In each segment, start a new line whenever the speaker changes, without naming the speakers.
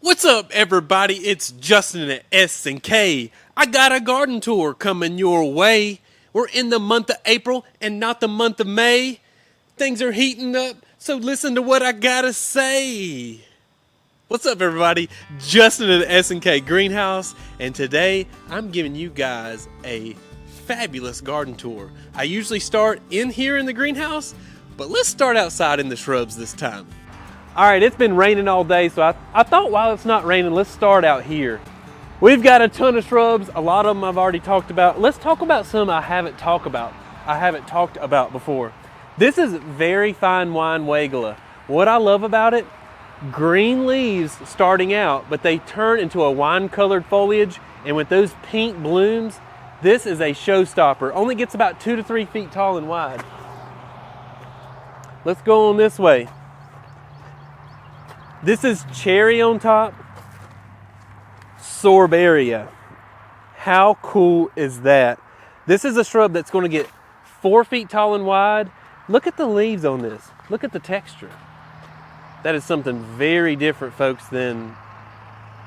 What's up, everybody? It's Justin at S&K. I got a garden tour coming your way. We're in the month of April and not the month of May. Things are heating up, so listen to what I gotta say. What's up, everybody? Justin at S&K Greenhouse, and today I'm giving you guys a fabulous garden tour. I usually start in here in the greenhouse, but let's start outside in the shrubs this time. All right, it's been raining all day, so I thought while it's not raining, let's start out here. We've got a ton of shrubs. A lot of them I've already talked about. Let's talk about some I haven't talked about before. This is very fine wine Weigela. What I love about it, green leaves starting out, but they turn into a wine-colored foliage, and with those pink blooms, this is a showstopper. Only gets about 2 to 3 feet tall and wide. Let's go on this way. This is cherry on top, sorbaria. How cool is that? This is a shrub that's going to get 4 feet tall and wide. Look at the leaves on this. Look at the texture. That is something very different, folks, than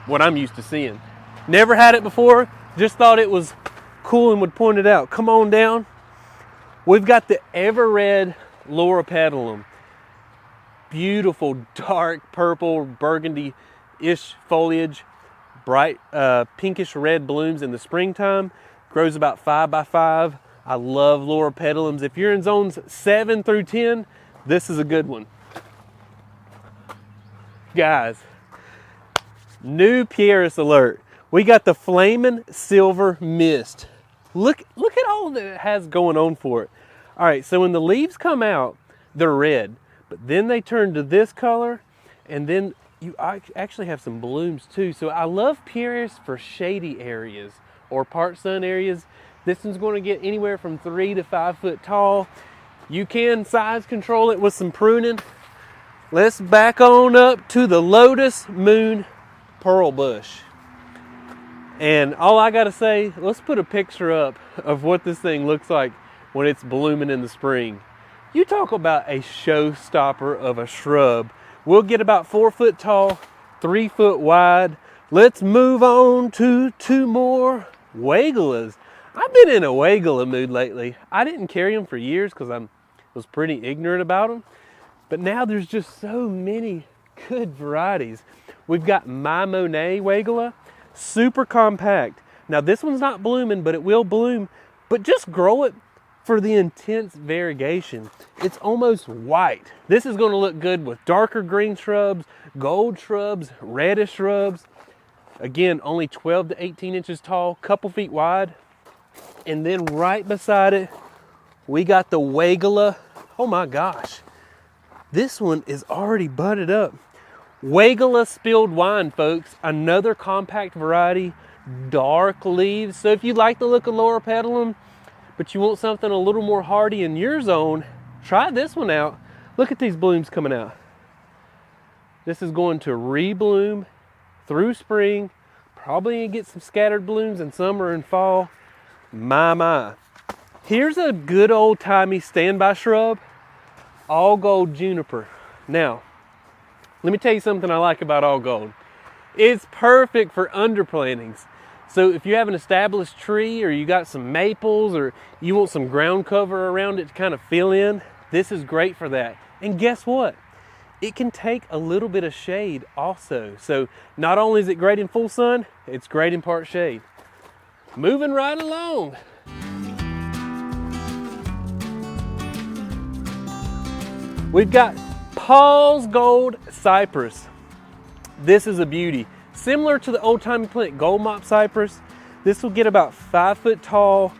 what I'm used to seeing. Never had it before, just thought it was cool and would point it out. Come on down. We've got the ever red loropetalum. Beautiful dark purple burgundy-ish foliage, bright pinkish red blooms in the springtime, grows about 5 by 5. I love loropetalums. If you're in zones 7 through 10, this is a good one. Guys, new Pieris alert. We got the flaming silver mist. Look at all that it has going on for it. All right, so when the leaves come out, they're red. But then they turn to this color, and then you actually have some blooms too. So I love Pieris for shady areas or part sun areas. This one's going to get anywhere from 3 to 5 foot tall. You can size control it with some pruning. Let's back on up to the Lotus Moon Pearl Bush. And all I gotta say, let's put a picture up of what this thing looks like when it's blooming in the spring. You talk about a showstopper of a shrub. We'll get about 4 foot tall, 3 foot wide. Let's move on to 2 more Weigelas. I've been in a Weigela mood lately. I didn't carry them for years because I was pretty ignorant about them. But now there's just so many good varieties. We've got My Monet Weigela, super compact. Now this one's not blooming, but it will bloom. But just grow it for the intense variegation. It's almost white. This is going to look good with darker green shrubs, gold shrubs, reddish shrubs. Again, only 12 to 18 inches tall, couple feet wide. And then right beside it, we got the Weigela. Oh my gosh. This one is already budded up. Weigela spilled wine, folks. Another compact variety, dark leaves. So if you like the look of loropetalum, but you want something a little more hardy in your zone, try this one out. Look at these blooms coming out. This is going to rebloom through spring, probably get some scattered blooms in summer and fall. My. Here's a good old-timey standby shrub, all gold juniper. Now, let me tell you something I like about all gold. It's perfect for underplantings. So if you have an established tree or you got some maples or you want some ground cover around it to kind of fill in, this is great for that. And guess what? It can take a little bit of shade also. So not only is it great in full sun, it's great in part shade. Moving right along. We've got Paul's Gold Cypress. This is a beauty. Similar to the old-timey plant Gold Mop Cypress, this will get about 5 foot tall,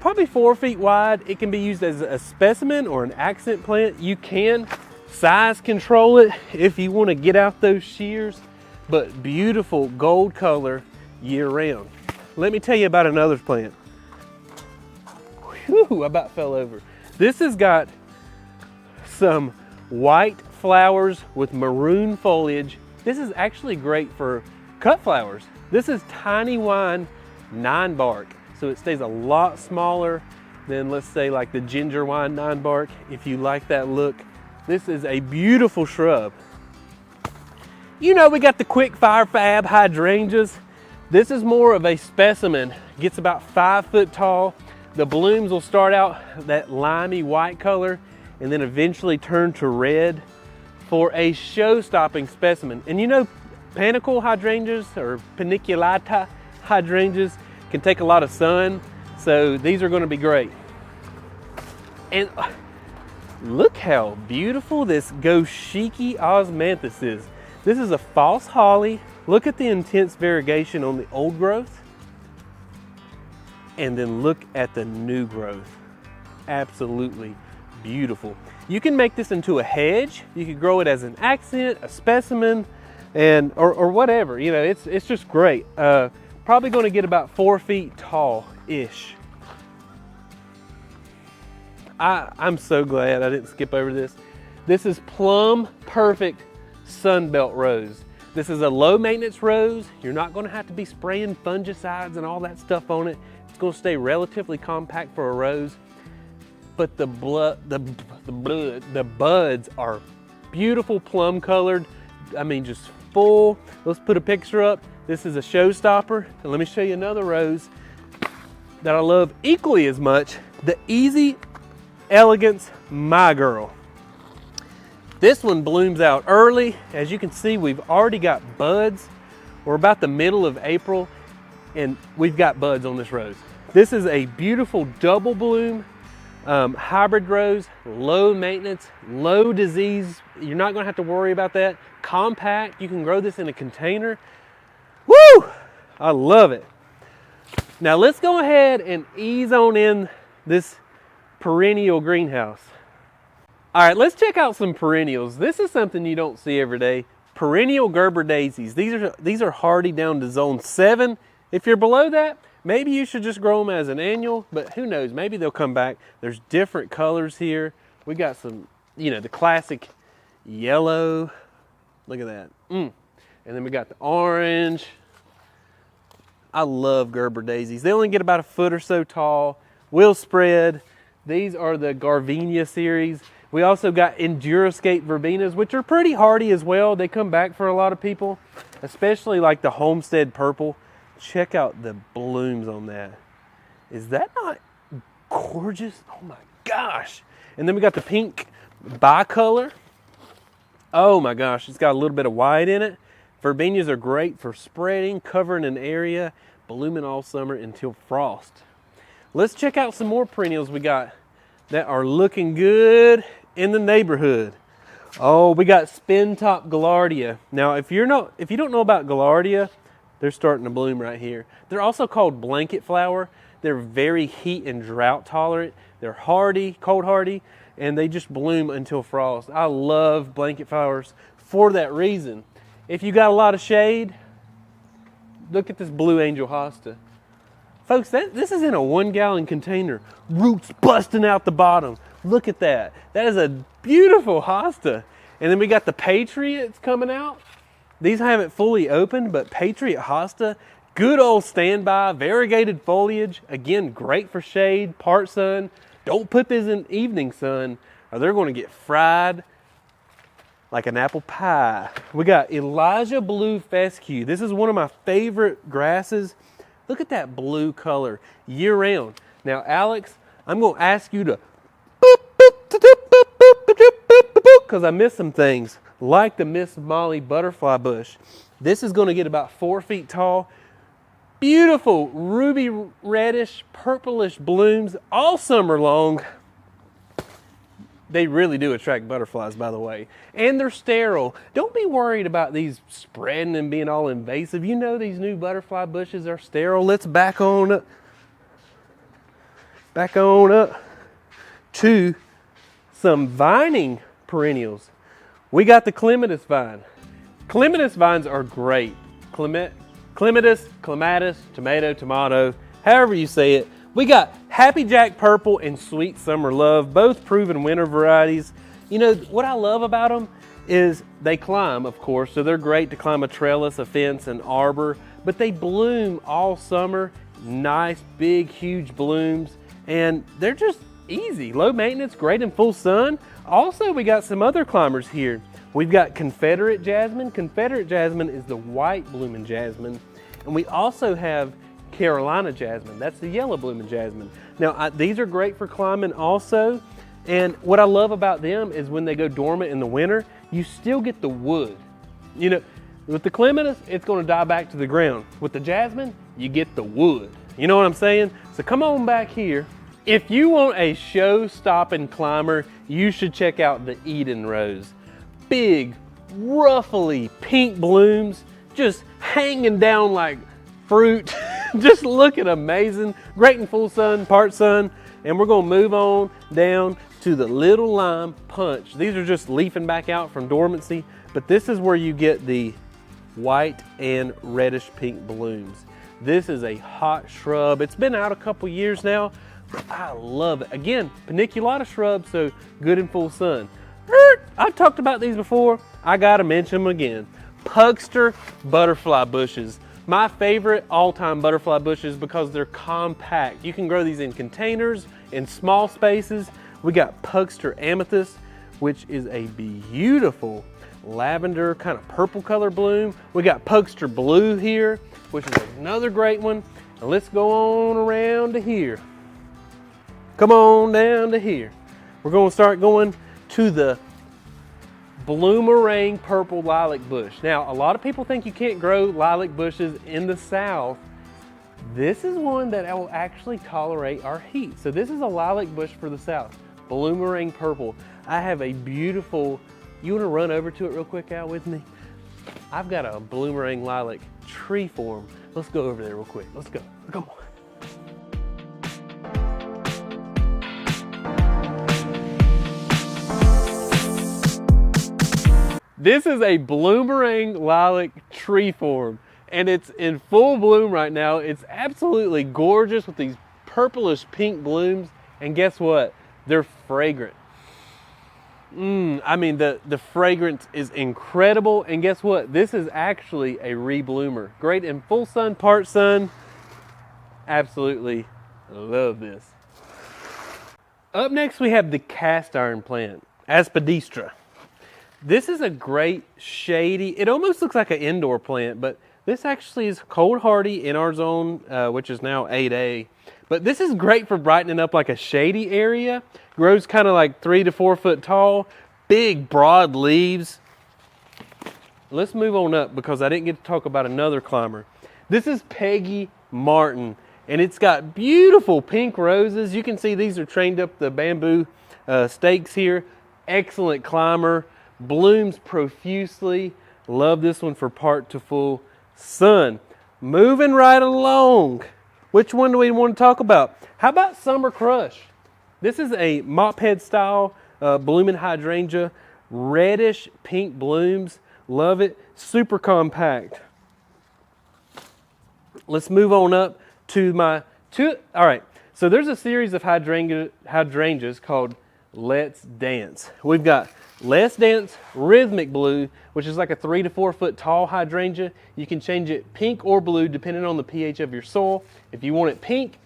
probably 4 feet wide. It can be used as a specimen or an accent plant. You can size control it if you want to get out those shears, but beautiful gold color year round. Let me tell you about another plant. Whew, I about fell over. This has got some white flowers with maroon foliage. This is actually great for cut flowers. This is tiny wine 9 bark. So it stays a lot smaller than, let's say, like the ginger wine 9 bark. If you like that look, this is a beautiful shrub. You know, we got the quick fire fab hydrangeas. This is more of a specimen. Gets about 5 foot tall. The blooms will start out that limey white color and then eventually turn to red for a show-stopping specimen. And you know, panicle hydrangeas or paniculata hydrangeas can take a lot of sun, so these are going to be great. And look how beautiful this Goshiki osmanthus is. This is a false holly. Look at the intense variegation on the old growth. And then look at the new growth. Absolutely beautiful. You can make this into a hedge. You could grow it as an accent, a specimen, and or whatever. You know, it's just great. Probably going to get about 4 feet tall-ish. I'm so glad I didn't skip over this. This is plum perfect Sunbelt rose. This is a low maintenance rose. You're not going to have to be spraying fungicides and all that stuff on it. It's going to stay relatively compact for a rose. But the buds are beautiful plum colored. I mean, just full. Let's put a picture up. This is a showstopper. And let me show you another rose that I love equally as much. The Easy Elegance My Girl. This one blooms out early. As you can see, we've already got buds. We're about the middle of April and we've got buds on this rose. This is a beautiful double bloom hybrid rose, low maintenance, low disease. You're not gonna have to worry about that. Compact, you can grow this in a container. Woo! I love it. Now let's go ahead and ease on in this perennial greenhouse. All right, let's check out some perennials. This is something you don't see every day. Perennial Gerber daisies. These are hardy down to zone 7. If you're below that, maybe you should just grow them as an annual, but who knows, maybe they'll come back. There's different colors here. We got some, you know, the classic yellow. Look at that. And then we got the orange. I love Gerber daisies. They only get about 1 foot or so tall, will spread. These are the Garvinia series. We also got Enduroscape verbenas, which are pretty hardy as well. They come back for a lot of people, especially like the Homestead purple. Check out the blooms on that. Is that not gorgeous? Oh my gosh. And then we got the pink bicolor. Oh my gosh, it's got a little bit of white in it. Verbenias are great for spreading, covering an area, blooming all summer until frost. Let's check out some more perennials we got that are looking good in the neighborhood. Oh, we got spin top gaillardia. Now, if you don't know about gaillardia, they're starting to bloom right here. They're also called blanket flower. They're very heat and drought tolerant. They're hardy, cold hardy, and they just bloom until frost. I love blanket flowers for that reason. If you got a lot of shade, look at this blue angel hosta. Folks, this is in a 1 gallon container. Roots busting out the bottom. Look at that. That is a beautiful hosta. And then we got the Patriots coming out. These haven't fully opened, but Patriot hosta, good old standby, variegated foliage. Again, great for shade, part sun. Don't put this in evening sun or they're going to get fried like an apple pie. We got Elijah Blue Fescue. This is one of my favorite grasses. Look at that blue color year round. Now, Alex, I'm going to ask you to because I missed some things like the Miss Molly butterfly bush. This is going to get about 4 feet tall. Beautiful ruby reddish, purplish blooms all summer long. They really do attract butterflies, by the way. And they're sterile. Don't be worried about these spreading and being all invasive. You know these new butterfly bushes are sterile. Let's back on up to some vining perennials. We got the clematis vine. Clematis vines are great. Clematis, tomato, however you say it. We got Happy Jack Purple and Sweet Summer Love, both proven winter varieties. You know, what I love about them is they climb, of course, so they're great to climb a trellis, a fence, an arbor, but they bloom all summer. Nice, big, huge blooms, and they're just easy. Low maintenance, great in full sun. Also, we got some other climbers here. We've got Confederate jasmine. Confederate jasmine is the white blooming jasmine. And we also have Carolina jasmine. That's the yellow blooming jasmine. Now, these are great for climbing also. And what I love about them is when they go dormant in the winter, you still get the wood. You know, with the clematis, it's gonna die back to the ground. With the jasmine, you get the wood. You know what I'm saying? So come on back here. If you want a show-stopping climber, you should check out the Eden Rose. Big, ruffly pink blooms, just hanging down like fruit. Just looking amazing. Great in full sun, part sun. And we're gonna move on down to the Little Lime Punch. These are just leafing back out from dormancy, but this is where you get the white and reddish pink blooms. This is a hot shrub. It's been out a couple years now, but I love it. Again, paniculata shrub, so good in full sun. I've talked about these before. I gotta mention them again. Pugster butterfly bushes. My favorite all-time butterfly bushes because they're compact. You can grow these in containers, in small spaces. We got Pugster amethyst, which is a beautiful lavender kind of purple color bloom. We got Pugster blue here, which is another great one. And let's go on around to here. Come on down to here. We're gonna start going to the Bloomerang purple lilac bush. Now, a lot of people think you can't grow lilac bushes in the South. This is one that will actually tolerate our heat. So this is a lilac bush for the South, Bloomerang purple. I have a beautiful, you wanna run over to it real quick, Al, with me? I've got a Bloomerang lilac tree form. Let's go over there real quick. Let's go, come on. This is a Bloomerang lilac tree form, and it's in full bloom right now. It's absolutely gorgeous with these purplish pink blooms, and guess what? They're fragrant. I mean, the fragrance is incredible, and guess what? This is actually a rebloomer. Great in full sun, part sun. Absolutely love this. Up next, we have the cast iron plant, Aspidistra. This is a great shady, it almost looks like an indoor plant, but this actually is cold hardy in our zone, which is now 8A. But this is great for brightening up like a shady area. Grows kind of like 3 to 4 foot tall, big broad leaves. Let's move on up because I didn't get to talk about another climber. This is Peggy Martin, and it's got beautiful pink roses. You can see these are trained up the bamboo stakes here. Excellent climber. Blooms profusely. Love this one for part to full sun. Moving right along. Which one do we want to talk about? How about Summer Crush? This is a mop head style blooming hydrangea. Reddish pink blooms. Love it. Super compact. Let's move on up to my two. All right. So there's a series of hydrangeas called Let's Dance. We've got Let's Dance Rhythmic Blue, which is like a 3 to 4 foot tall hydrangea. You can change it pink or blue depending on the pH of your soil. If you want it pink,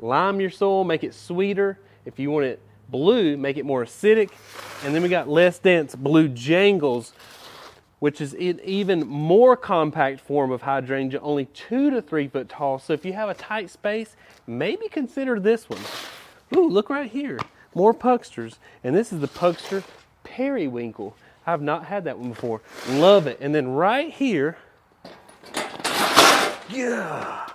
lime your soil, make it sweeter. If you want it blue, make it more acidic. And then we got Let's Dance Blue Jangles, which is an even more compact form of hydrangea, only 2 to 3 foot tall. So if you have a tight space, maybe consider this one. Ooh, look right here. More Pugsters. And this is the Pugster Periwinkle. I've not had that one before. Love it. And then right here, yeah.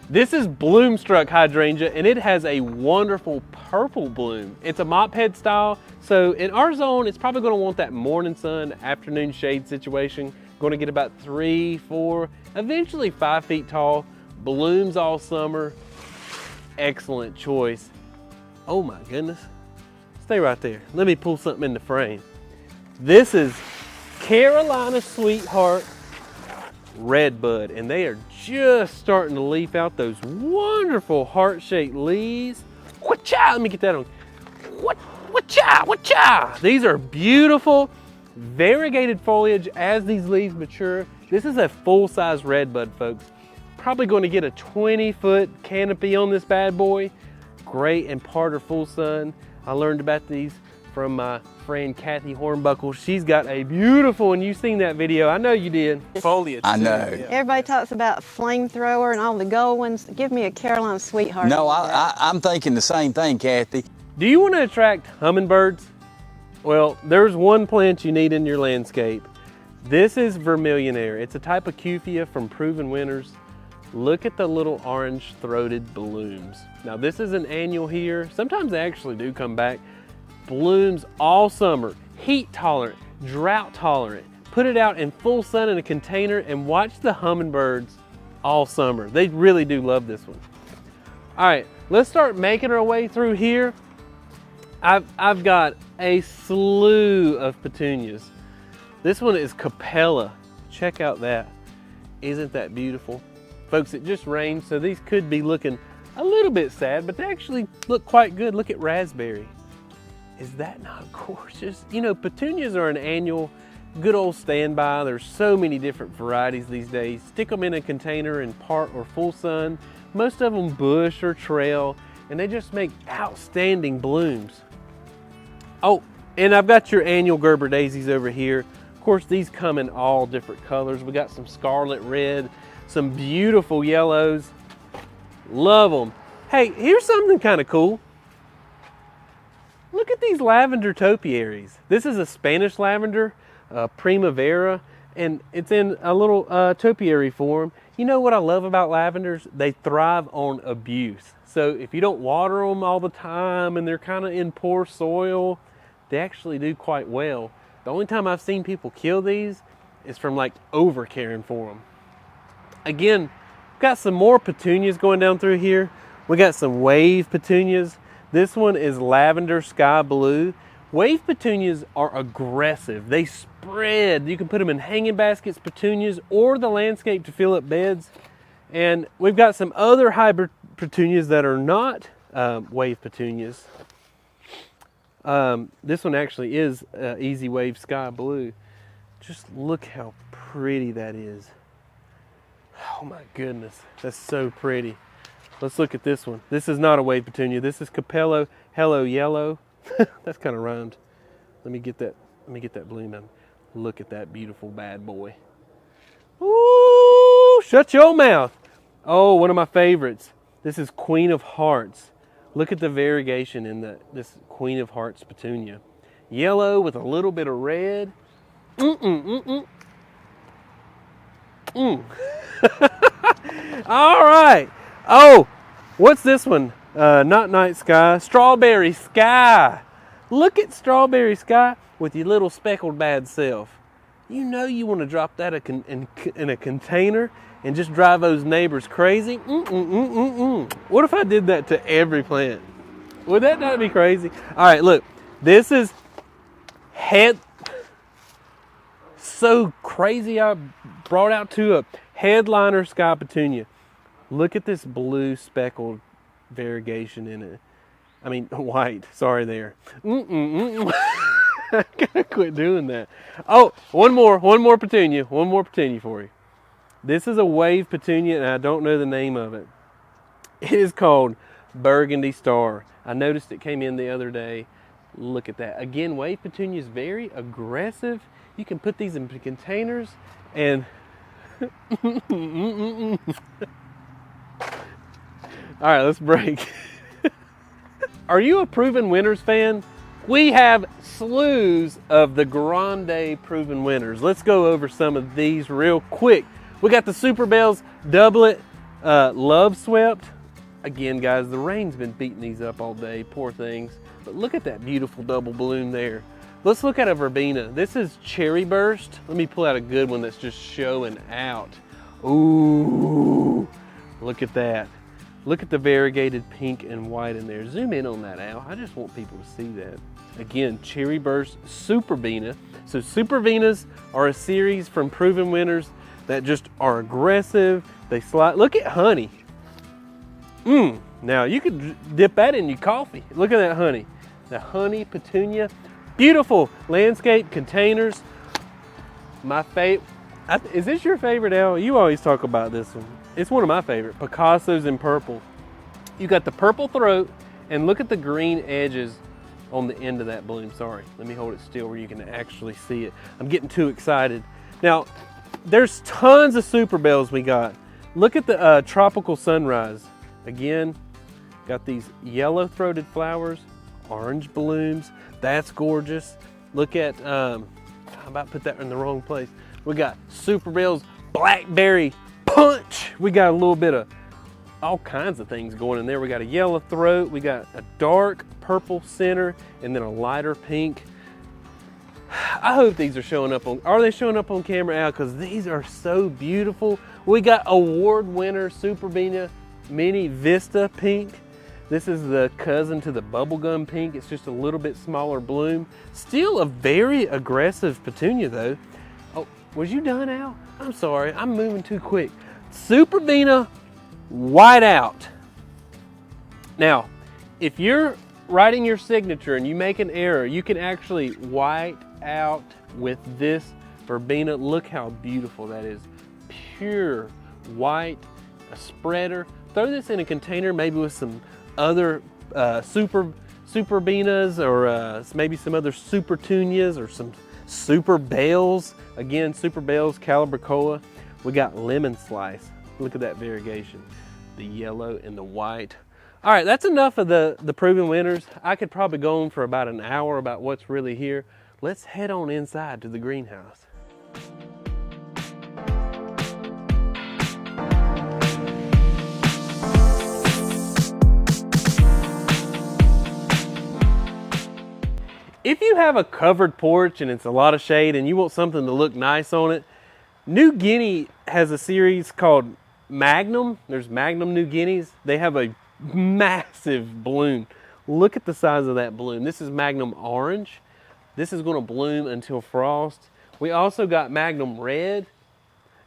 This is Bloomstruck Hydrangea, and it has a wonderful purple bloom. It's a mop head style, so in our zone, it's probably gonna want that morning sun, afternoon shade situation. Gonna get about 3, 4, eventually 5 feet tall. Blooms all summer. Excellent choice. Oh my goodness. Stay right there. Let me pull something in the frame. This is Carolina Sweetheart Redbud, and they are just starting to leaf out those wonderful heart-shaped leaves. Wha-cha! Let me get that on. Wha-cha! Wha-cha! These are beautiful, variegated foliage as these leaves mature. This is a full-size redbud, folks. Probably going to get a 20-foot canopy on this bad boy. Great in part or full sun. I learned about these from my friend Kathy Hornbuckle. She's got a beautiful, and you've seen that video. I know you did. Foliage.
I know.
Yeah.
Everybody talks about flamethrower and all the gold ones. Give me a Carolina Sweetheart.
No, I'm thinking the same thing, Kathy.
Do you want to attract hummingbirds? Well, there's one plant you need in your landscape. This is Vermillion. It's a type of Cufia from Proven Winners. Look at the little orange-throated blooms. Now this is an annual here. Sometimes they actually do come back. Blooms all summer, heat tolerant, drought tolerant. Put it out in full sun in a container and watch the hummingbirds all summer. They really do love this one. All right, let's start making our way through here. I've got a slew of petunias. This one is Capella. Check out that. Isn't that beautiful? Folks, it just rained, so these could be looking a little bit sad, but they actually look quite good. Look at raspberry. Is that not gorgeous? You know, petunias are an annual, good old standby. There's so many different varieties these days. Stick them in a container in part or full sun. Most of them bush or trail, and they just make outstanding blooms. Oh, and I've got your annual Gerber daisies over here. Of course, these come in all different colors. We got some scarlet red, some beautiful yellows. Love them. Hey, here's something kind of cool. Look at these lavender topiaries. This is a Spanish lavender, Primavera, and it's in a little topiary form. You know what I love about lavenders? They thrive on abuse. So if you don't water them all the time and they're kind of in poor soil, they actually do quite well. The only time I've seen people kill these is from like over caring for them. Again, we've got some more petunias going down through here. We got some wave petunias. This one is lavender sky blue. Wave petunias are aggressive. They spread. You can put them in hanging baskets, petunias, or the landscape to fill up beds. And we've got some other hybrid petunias that are not wave petunias. This one actually is Easy Wave Sky Blue. Just look how pretty that is. Oh my goodness, that's so pretty. Let's look at this one. This is not a wave petunia. This is Capello Hello Yellow. That's kind of rhymed. Let me get that bloom in. Look at that beautiful bad boy. Ooh, shut your mouth. Oh, one of my favorites. This is Queen of Hearts. Look at the variegation in this Queen of Hearts petunia. Yellow with a little bit of red. All right. Oh, what's this one? Not Night Sky. Strawberry Sky. Look at Strawberry Sky with your little speckled bad self. You know you want to drop that in a container and just drive those neighbors crazy. What if I did that to every plant? Would that not be crazy? All right, look. This is so crazy. I brought out to a headliner sky petunia. Look at this blue speckled variegation in it. I mean, white. Sorry there. I gotta quit doing that. Oh, one more petunia. One more petunia for you. This is a wave petunia, and I don't know the name of it. It is called Burgundy Star. I noticed it came in the other day. Look at that. Again, wave petunia is very aggressive. You can put these in containers and all right, let's break. Are you a Proven Winners fan? We have slews of the Grande Proven Winners. Let's go over some of these real quick. We got the Super Bells Doublet Love Swept. Again, guys, the rain's been beating these up all day, poor things. But look at that beautiful double bloom there. Let's look at a verbena. This is Cherry Burst. Let me pull out a good one that's just showing out. Ooh, look at that. Look at the variegated pink and white in there. Zoom in on that, Al. I just want people to see that. Again, Cherry Burst Supervena. So Supervenas are a series from Proven Winners that just are aggressive. They slide. Look at honey. Now you could dip that in your coffee. Look at that honey. The honey petunia. Beautiful landscape containers. My favorite. Is this your favorite, Al? You always talk about this one. It's one of my favorite. Picasso's in purple. You got the purple throat, and look at the green edges on the end of that bloom. Sorry, let me hold it still where you can actually see it. I'm getting too excited. Now, there's tons of super bells we got. Look at the tropical sunrise. Again, got these yellow-throated flowers, orange blooms. That's gorgeous. Look at, I about put that in the wrong place. We got super bells, blackberry punch. We got a little bit of all kinds of things going in there. We got a yellow throat, we got a dark purple center, and then a lighter pink. I hope these are showing up on, are they showing up on camera, Al? Because these are so beautiful. We got award winner Superbena Mini Vista Pink. This is the cousin to the bubblegum pink. It's just a little bit smaller bloom. Still a very aggressive petunia though. Oh, was you done, Al? I'm sorry, I'm moving too quick. Superbena White Out. Now, if you're writing your signature and you make an error, you can actually white out with this verbena. Look how beautiful that is. Pure white, a spreader. Throw this in a container, maybe with some other superbenas or maybe some other supertunias or some super bells. Again, super bells, calibracoa. We got lemon slice. Look at that variegation. The yellow and the white. All right, that's enough of the proven winners. I could probably go on for about an hour about what's really here. Let's head on inside to the greenhouse. If you have a covered porch and it's a lot of shade and you want something to look nice on it, New Guinea has a series called Magnum. There's Magnum New Guineas. They have a massive bloom. Look at the size of that bloom. This is Magnum Orange. This is going to bloom until frost. We also got Magnum Red,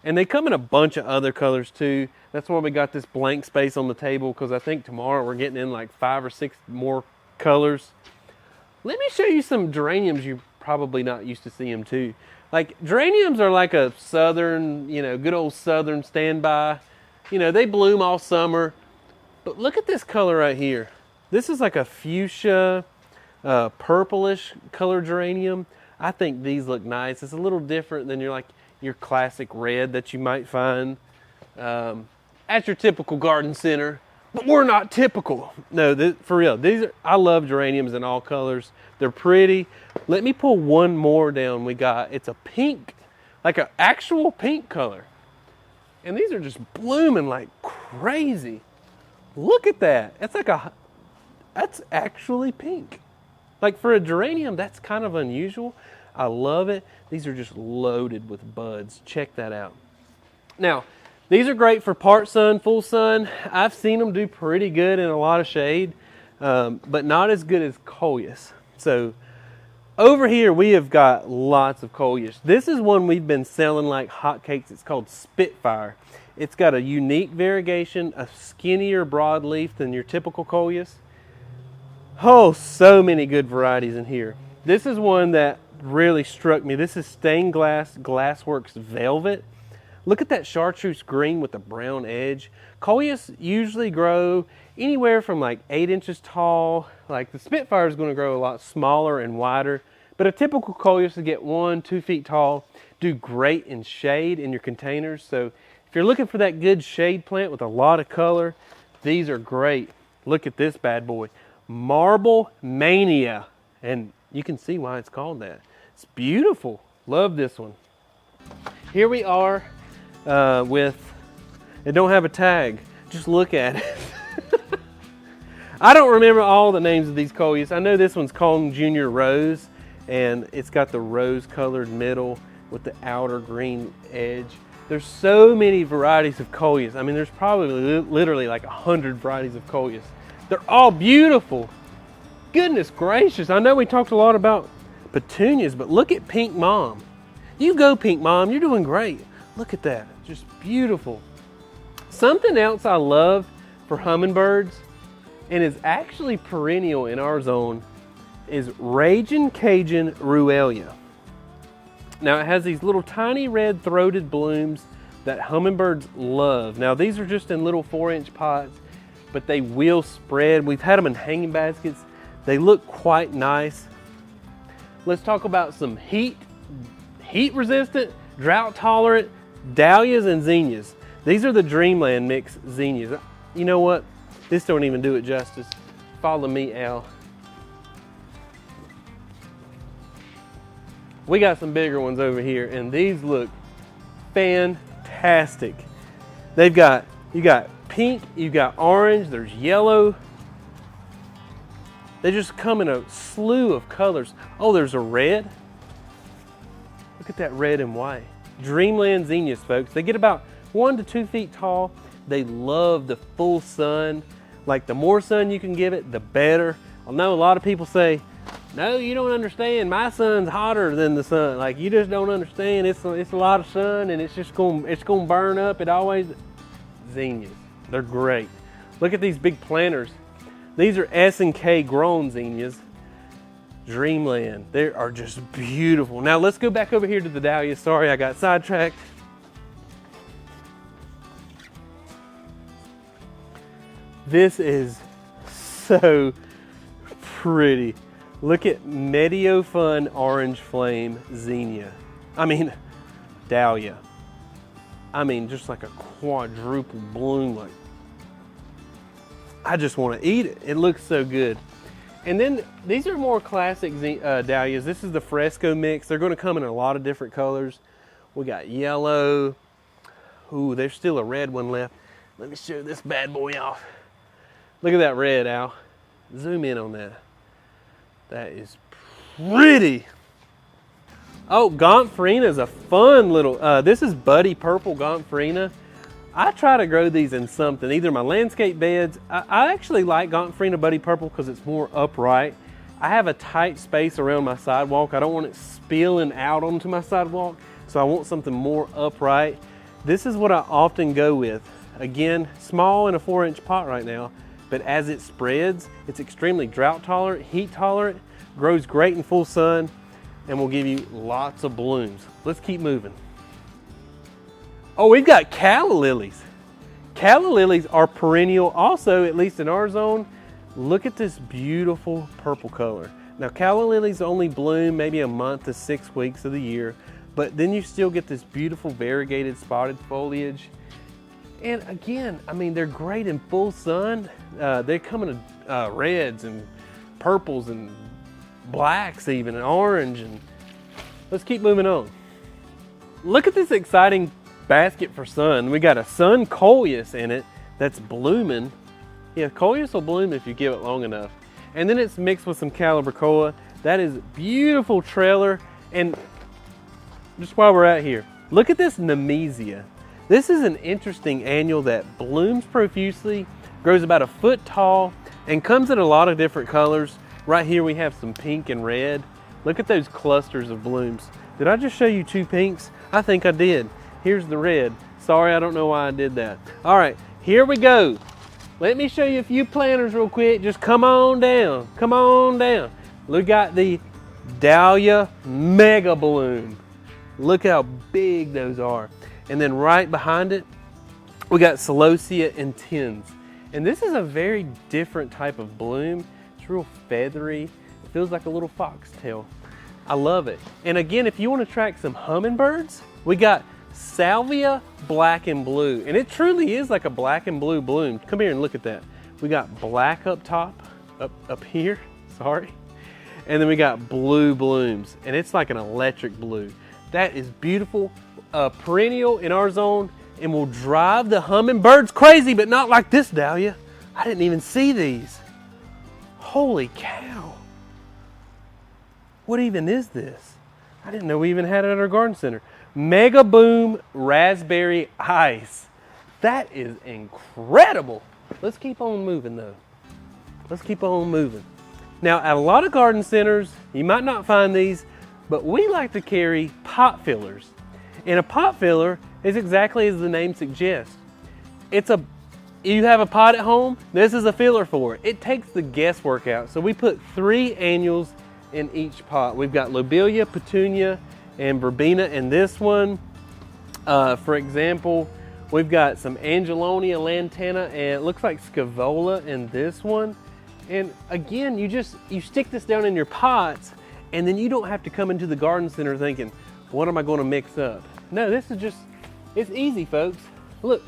and they come in a bunch of other colors too. That's why we got this blank space on the table, because I think tomorrow we're getting in like 5 or 6 more colors. Let me show you some geraniums you're probably not used to seeing too. Like, geraniums are like a southern, good old southern standby. They bloom all summer. But look at this color right here. This is like a fuchsia, purplish color geranium. I think these look nice. It's a little different than your classic red that you might find at your typical garden center. But we're not typical. No, for real. I love geraniums in all colors. They're pretty. Let me pull one more down we got. It's a pink, like an actual pink color. And these are just blooming like crazy. Look at that. That's actually pink. Like, for a geranium, that's kind of unusual. I love it. These are just loaded with buds. Check that out. Now, these are great for part sun, full sun. I've seen them do pretty good in a lot of shade, but not as good as Kolas. So over here we have got lots of Kolas. This is one we've been selling like hotcakes. It's called Spitfire. It's got a unique variegation, a skinnier broadleaf than your typical Kolas. Oh, so many good varieties in here. This is one that really struck me. This is Stained Glass Glassworks Velvet. Look at that chartreuse green with the brown edge. Kolas usually grow anywhere from like 8 inches tall. Like, the Spitfire is going to grow a lot smaller and wider, but a typical Kolas will get 1-2 feet tall. Do great in shade in your containers. So if you're looking for that good shade plant with a lot of color, these are great. Look at this bad boy, Marble Mania, and you can see why it's called that. It's beautiful. Love this one. Here we are. It don't have a tag. Just look at it. I don't remember all the names of these Kolas. I know this one's called Junior Rose, and it's got the rose colored middle with the outer green edge. There's so many varieties of Kolas. I mean, there's probably literally like 100 varieties of Kolas. They're all beautiful. Goodness gracious. I know we talked a lot about petunias, but look at Pink Mom. You go, Pink Mom. You're doing great. Look at that. Just beautiful. Something else I love for hummingbirds, and is actually perennial in our zone, is Ragin' Cajun Ruellia. Now, it has these little tiny red throated blooms that hummingbirds love. Now, these are just in little 4-inch pots, but they will spread. We've had them in hanging baskets. They look quite nice. Let's talk about some heat resistant, drought tolerant dahlias and zinnias. These are the Dreamland mix zinnias. You know what? This don't even do it justice. Follow me, Al. We got some bigger ones over here, and these look fantastic. You got pink, you got orange, there's yellow. They just come in a slew of colors. Oh, there's a red. Look at that red and white. Dreamland zinnias, folks. They get about 1 to 2 feet tall. They love the full sun. Like, the more sun you can give it, the better. I know a lot of people say, no, you don't understand. My sun's hotter than the sun. Like, you just don't understand. It's a lot of sun, and it's gonna burn up. It always. Zinnias, they're great. Look at these big planters. These are S&K grown zinnias. Dreamland. They are just beautiful. Now let's go back over here to the dahlias. Sorry, I got sidetracked. This is so pretty. Look at Medio Fun Orange Flame Zinnia. I mean, dahlia. I mean, just like a quadruple bloom. Like, I just want to eat it. It looks so good. And then these are more classic dahlias. This is the Fresco mix. They're going to come in a lot of different colors. We got yellow. Ooh, there's still a red one left. Let me show this bad boy off. Look at that red, Al. Zoom in on that. That is pretty. Oh, Gonfrina is a fun little, this is Buddy Purple Gonfrina. I try to grow these in something, either my landscape beds. I actually like Gonfrina Buddy Purple because it's more upright. I have a tight space around my sidewalk. I don't want it spilling out onto my sidewalk, so I want something more upright. This is what I often go with. Again, small in a 4-inch pot right now, but as it spreads, it's extremely drought tolerant, heat tolerant, grows great in full sun, and will give you lots of blooms. Let's keep moving. Oh, we've got calla lilies. Calla lilies are perennial also, at least in our zone. Look at this beautiful purple color. Now, calla lilies only bloom maybe a month to 6 weeks of the year, but then you still get this beautiful variegated spotted foliage. And again, I mean, they're great in full sun. They come in reds and purples and blacks even, and orange. And let's keep moving on. Look at this exciting basket for sun. We got a sun coleus in it that's blooming. Yeah, coleus will bloom if you give it long enough. And then it's mixed with some calibrachoa. That is beautiful trailer. And just while we're out here, look at this nemesia. This is an interesting annual that blooms profusely, grows about 1 foot tall, and comes in a lot of different colors. Right here we have some pink and red. Look at those clusters of blooms. Did I just show you 2 pinks? I think I did. Here's the red. Sorry, I don't know why I did that. All right, here we go. Let me show you a few planters real quick. Just come on down. Come on down. We got the Dahlia Mega Bloom. Look how big those are. And then right behind it, we got Celosia Intense. And this is a very different type of bloom. It's real feathery. It feels like a little foxtail. I love it. And again, if you want to attract some hummingbirds, we got Salvia Black and Blue. And it truly is like a black and blue bloom. Come here and look at that. We got black up top, up here, sorry. And then we got blue blooms. And it's like an electric blue. That is beautiful. Perennial in our zone and will drive the hummingbirds crazy, but not like this dahlia. I didn't even see these. Holy cow. What even is this? I didn't know we even had it at our garden center. Mega Boom Raspberry Ice. That is incredible. Let's keep on moving though. Let's keep on moving. Now at a lot of garden centers, you might not find these, but we like to carry pot fillers. And a pot filler is exactly as the name suggests. You have a pot at home, this is a filler for it. It takes the guesswork out. So we put 3 annuals in each pot. We've got Lobelia, Petunia, and Verbena in this one. For example, we've got some Angelonia lantana and it looks like Scaevola in this one. And again, you stick this down in your pots, and then you don't have to come into the garden center thinking, what am I going to mix up? No, this is just, it's easy, folks. Look,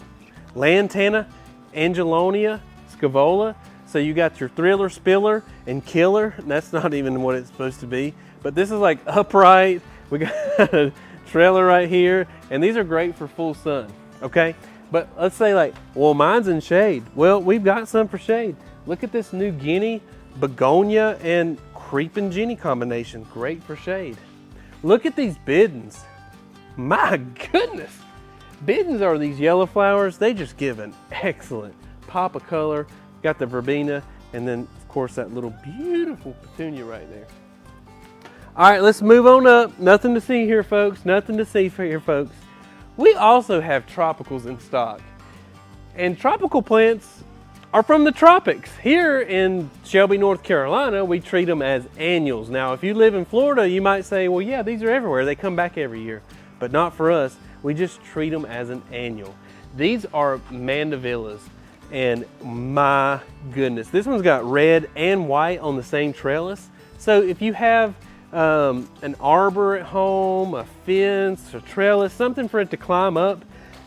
Lantana, Angelonia, Scaevola. So you got your Thriller, Spiller, and Killer. And that's not even what it's supposed to be. But this is like upright. We got a trailer right here. And these are great for full sun, okay? But let's say like, well, mine's in shade. Well, we've got some for shade. Look at this new Guinea, Begonia, and Creeping Jenny combination. Great for shade. Look at these Biddens. My goodness. Biddens are these yellow flowers. They just give an excellent pop of color. Got the verbena, and then of course that little beautiful petunia right there. All right, let's move on up. Nothing to see here, folks. Nothing to see here, folks. We also have tropicals in stock. And tropical plants are from the tropics. Here in Shelby, North Carolina, we treat them as annuals. Now, if you live in Florida, you might say, well, yeah, these are everywhere. They come back every year. But not for us. We just treat them as an annual. These are mandevillas. And my goodness, this one's got red and white on the same trellis. So if you have an arbor at home, a fence, a trellis, something for it to climb up,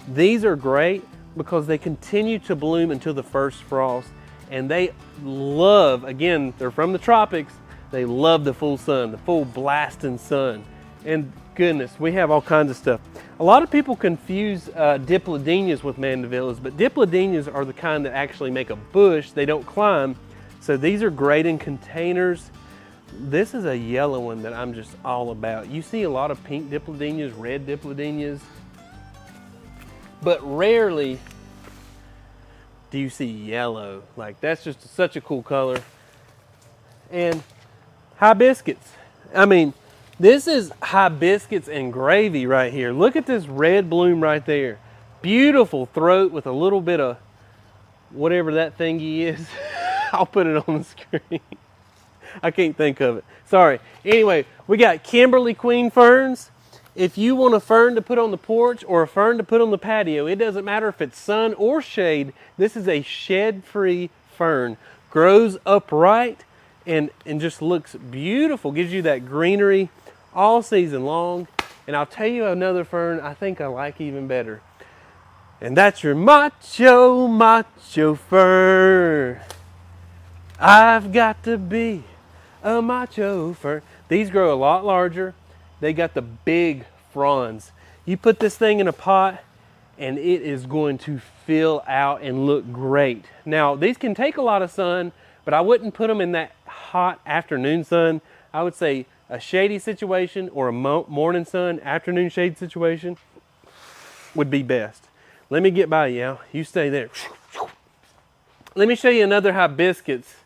these are great because they continue to bloom until the first frost. And they love, again, they're from the tropics, they love the full sun, the full blasting sun. And goodness, we have all kinds of stuff. A lot of people confuse dipladenias with mandevillas, but dipladenias are the kind that actually make a bush. They don't climb. So these are great in containers. This is a yellow one that I'm just all about. You see a lot of pink dipladenias, red dipladenias, but rarely do you see yellow. Like, that's just such a cool color. And hibiscus. I mean, this is hibiscus and gravy right here. Look at this red bloom right there. Beautiful throat with a little bit of whatever that thingy is. I'll put it on the screen. I can't think of it. Sorry. Anyway, we got Kimberly Queen ferns. If you want a fern to put on the porch or a fern to put on the patio, it doesn't matter if it's sun or shade. This is a shed-free fern. Grows upright and just looks beautiful. Gives you that greenery all season long. And I'll tell you another fern I think I like even better. And that's your macho fern. I've got to be a macho fern. These grow a lot larger. They got the big fronds. You put this thing in a pot and it is going to fill out and look great. Now, these can take a lot of sun, but I wouldn't put them in that hot afternoon sun. I would say a shady situation or a morning sun, afternoon shade situation would be best. Let me get by you, Al. You stay there. Let me show you another hibiscus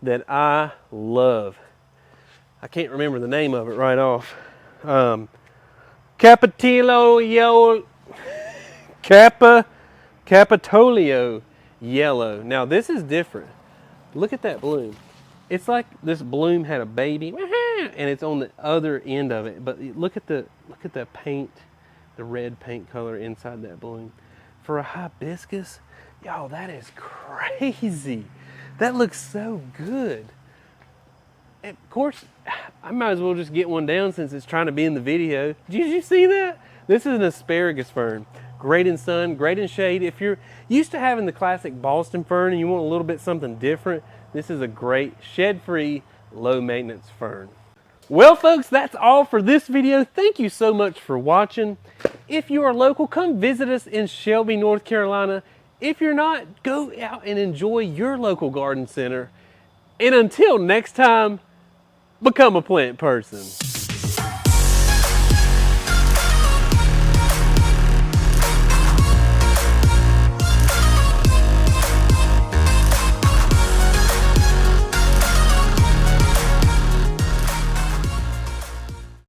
that I love. I can't remember the name of it right off. Capitolio yellow. Now this is different. Look at that bloom. It's like this bloom had a baby, and it's on the other end of it. But look at the paint, the red paint color inside that bloom. For a hibiscus, y'all, that is crazy. That looks so good. And of course, I might as well just get one down since it's trying to be in the video. Did you see that? This is an asparagus fern. Great in sun, great in shade. If you're used to having the classic Boston fern and you want a little bit something different, this is a great shed-free, low-maintenance fern. Well, folks, that's all for this video. Thank you so much for watching. If you are local, come visit us in Shelby, North Carolina. If you're not, go out and enjoy your local garden center. And until next time, become a plant person.